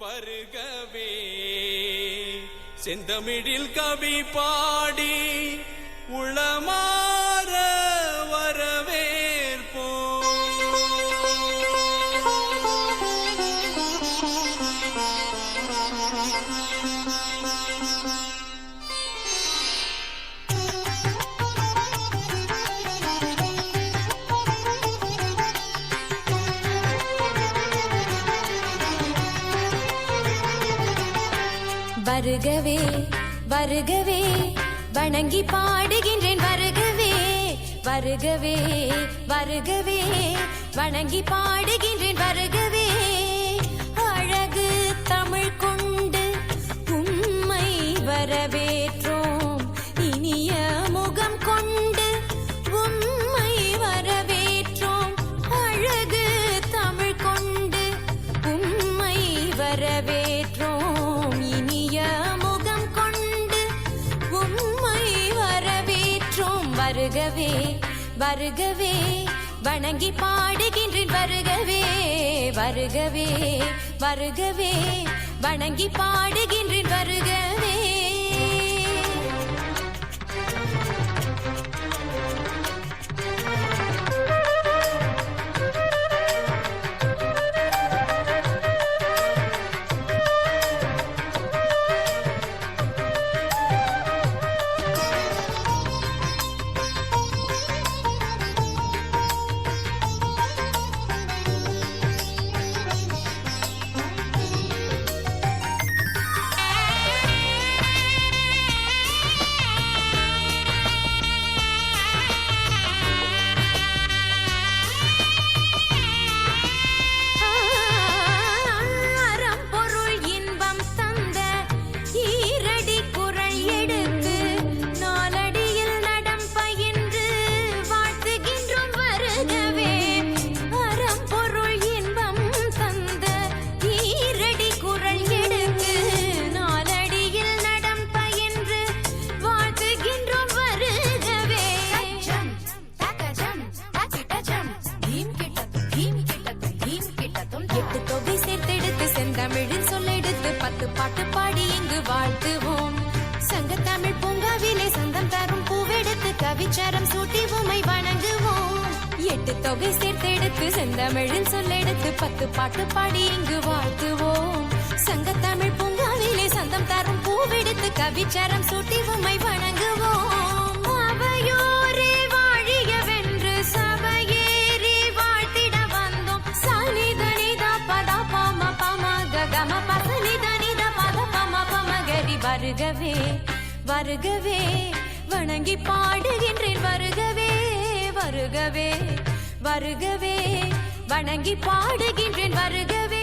வருகவே செந்தமிழில் கவி பாடி உளமாற வரவேற்போ. வருகவே வருகவே வணங்கி பாடுகின்றேன் வருகவே வருகவே வருகவே வணங்கி பாடுகின்றேன் வருகவே. அழகு தமிழ் கொண்டு உம்மை வரவேற்றோம், இனிய முகம் கொண்டு உம்மை வரவேற்றோம். அழகு தமிழ் கொண்டு உம்மை வரவேற்றோம், இனிய முகம் கொண்டு உம்மை வரவேற்றோம். வருகவே வருகவே வணங்கி பாடுகின்றேன் வருகவே வருகவே வருகவே வணங்கி பாடுகின்றேன் வருகவே. தமிழில் சொல்லெடுத்து 10 பாட்டு பாடி இங்கு வாழ்த்துவோம். சங்கத்தமிழ் பூங்காவிலே சந்தம் தரும் பூவெடுத்து கவிச்சாரம் சூட்டி உம்மை வணங்குவோம். 8 தொகை சேர்த்தெடுத்து செந்தமிழில் சொல்லெடுத்து 10 பாட்டு பாடி இங்கு வாழ்த்துவோம். சங்கத்தமிழ் பூங்காவிலே சந்தம் தரும் பூவெடுத்து கவிச்சாரம் சூட்டி உம்மை வணங்குவோம். அவையோரே வாழியவென்று சபையேறி வாழ்த்திட வந்தோம். சனிதனித பத பம பம கம பசனிதனித பத பம பம கரி. வருகவே வருகவே வணங்கி பாடுகின்றேன் வருகவே வருகவே வருகவே வணங்கி பாடுகின்றேன் வருகவே.